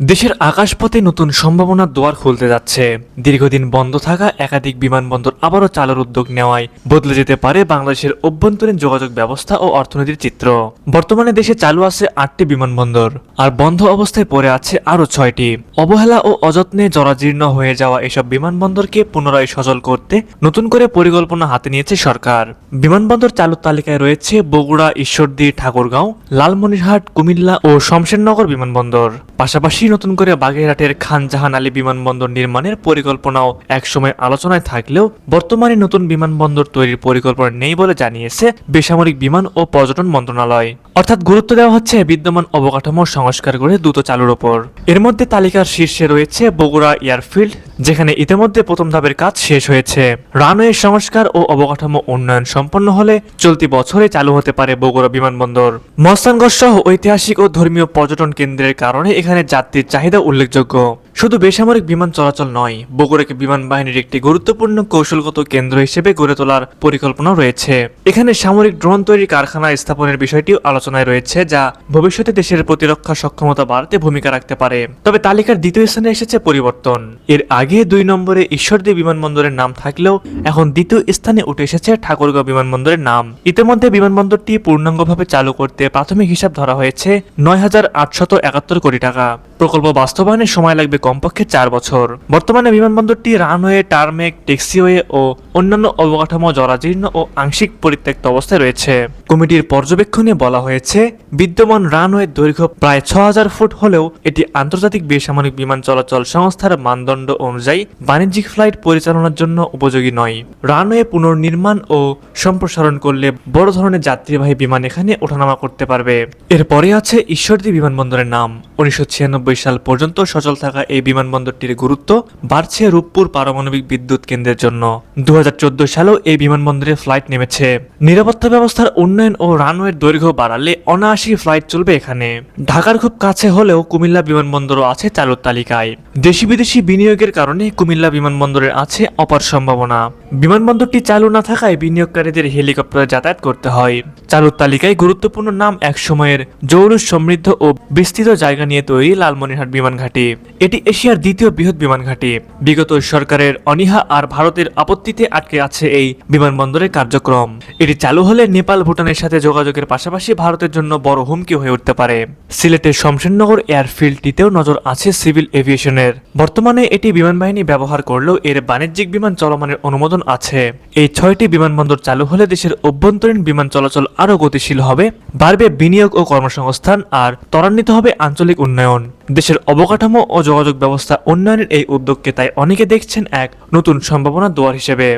দেশের আকাশপথে নতুন সম্ভাবনার দুয়ার খুলতে যাচ্ছে। দীর্ঘদিন বন্ধ থাকা একাধিক বিমানবন্দর আবারও চালুর উদ্যোগ নেওয়ায় বদলে যেতে পারে বাংলাদেশের অভ্যন্তরীণ যোগাযোগ ব্যবস্থা ও অর্থনীতির চিত্র। বর্তমানে দেশে চালু আছে 8টি বিমানবন্দর, আর বন্ধ অবস্থায় পড়ে আছে আরও 6টি। অবহেলা ও অযত্নে জরাজীর্ণ হয়ে যাওয়া এসব বিমানবন্দরকে পুনরায় সচল করতে নতুন করে পরিকল্পনা হাতে নিয়েছে সরকার। বিমানবন্দর চালুর তালিকায় রয়েছে বগুড়া, ঈশ্বরদী, ঠাকুরগাঁও, লালমনিরহাট, কুমিল্লা ও শমশেরনগর বিমানবন্দর। পাশাপাশি নতুন করে বাগেরহাটের খান জাহান আলী বিমানবন্দর নির্মাণের পরিকল্পনাও একসময় আলোচনায় থাকলেও বর্তমানে নতুন বিমানবন্দর তৈরির পরিকল্পনা নেই বলে জানিয়েছে বেসামরিক বিমান ও পর্যটন মন্ত্রণালয়। অর্থাৎ গুরুত্ব দেওয়া হচ্ছে বিদ্যমান অবকাঠামো সংস্কার করে দ্রুত চালুর ওপর। এর মধ্যে তালিকার শীর্ষে রয়েছে বগুড়া এয়ারফিল্ড, যেখানে ইতিমধ্যে প্রথম ধাপের কাজ শেষ হয়েছে। রানওয়ে সংস্কার ও অবকাঠামো উন্নয়ন সম্পন্ন হলে চলতি বছরে চালু হতে পারে বগুড়া বিমানবন্দর। মহস্থানগড় সহ ঐতিহাসিক ও ধর্মীয় পর্যটন কেন্দ্রের কারণে এখানে যাত্রীর চাহিদা উল্লেখযোগ্য। শুধু বেসামরিক বিমান চলাচল নয়, বগুড়াকে বিমান বাহিনীর একটি গুরুত্বপূর্ণ কৌশলগত কেন্দ্র হিসেবে গড়ে তোলার পরিকল্পনা রয়েছে। এখানে সামরিক ড্রোন তৈরির কারখানা স্থাপনের বিষয়টিও আলোচনায় রয়েছে, যা ভবিষ্যতে দেশের প্রতিরক্ষা সক্ষমতা বাড়াতে ভূমিকা রাখতে পারে। তবে তালিকার দ্বিতীয় স্থানে এসেছে পরিবর্তন। এর আগে 2 নম্বরে ঈশ্বরদী বিমানবন্দরের নাম থাকলেও এখন দ্বিতীয় স্থানে উঠে এসেছে ঠাকুরগাঁও বিমানবন্দরের নাম। ইতিমধ্যে বিমানবন্দরটি পূর্ণাঙ্গভাবে চালু করতে প্রাথমিক হিসাব ধরা হয়েছে 9,871 কোটি টাকা। প্রকল্প বাস্তবায়নে সময় লাগবে কমপক্ষে 4 বছর। বর্তমানে বিমানবন্দরটি রানওয়ে, টার্মেক, ট্যাক্সিওয়ে ও অন্যান্য অবকাঠামো জরাজীর্ণ ও আংশিক পরিত্যক্ত অবস্থায় রয়েছে। কমিটির পর্যবেক্ষণে বলা হয়েছে, বিদ্যমান রানওয়ের দৈর্ঘ্য প্রায় 6,000 ফুট হলেও এটি আন্তর্জাতিক বেসামরিক বিমান চলাচল সংস্থার মানদণ্ড অনুযায়ী বাণিজ্যিক ফ্লাইট পরিচালনার জন্য উপযোগী নয়। রানওয়ে পুনর্নির্মাণ ও সম্প্রসারণ করলে বড় ধরনের যাত্রীবাহী বিমান এখানে ওঠানামা করতে পারবে। এরপরে আছে ঈশ্বরদী বিমানবন্দরের নাম। 1996 সাল পর্যন্ত সচল থাকা এই বিমানবন্দরটির গুরুত্ব বাড়ছে রূপপুর পারমাণবিক বিদ্যুৎ কেন্দ্রের জন্য। 2014 সালেও এই বিমানবন্দরে ফ্লাইট নেমেছে। নিরাপত্তা ব্যবস্থার উন্নয়ন ও রানওয়ের দৈর্ঘ্য বাড়ালে অনায়াসী ফ্লাইট চলবে এখানে। ঢাকার খুব কাছে হলেও কুমিল্লা বিমানবন্দরও আছে চালুর তালিকায়। দেশি বিদেশি বিনিয়োগের কারণে কুমিল্লা বিমানবন্দরের আছে অপার সম্ভাবনা। বিমানবন্দরটি চালু না থাকায় বিনিয়োগকারীদের হেলিকপ্টারে যাতায়াত করতে হয়। চালুর তালিকায় গুরুত্বপূর্ণ নাম একসময়ের জৌলুস সমৃদ্ধ ও বিস্তৃত জায়গা নিয়ে তৈরি লালমনিরহাট বিমান ঘাঁটি। এটি এশিয়ার দ্বিতীয় বৃহৎ বিমান ঘাঁটি। বিগত সরকারের অনীহা আর ভারতের আপত্তিতে আটকে আছে এই বিমানবন্দরের কার্যক্রম। এটি চালু হলে নেপাল, ভুটানের সাথে যোগাযোগের পাশাপাশি ভারতের জন্য বড় হুমকি হয়ে উঠতে পারে। সিলেটের শমশেরনগর এয়ারফিল্ডটিতেও নজর আছে সিভিল এভিয়েশনের। বর্তমানে এটি বিমান বাহিনী ব্যবহার করলেও এর বাণিজ্যিক বিমান চলমানের অনুমোদন আছে। এই 6টি বিমানবন্দর চালু হলে দেশের অভ্যন্তরীণ বিমান চলাচল আরও গতিশীল হবে, বাড়বে বিনিয়োগ ও কর্মসংস্থান, আর ত্বরান্বিত হবে আঞ্চলিক উন্নয়ন। দেশের অবকাঠামো ও যোগাযোগ ব্যবস্থা উন্নয়নের এই উদ্যোগকে তাই অনেকে দেখছেন এক নতুন সম্ভাবনার দুয়ার হিসেবে।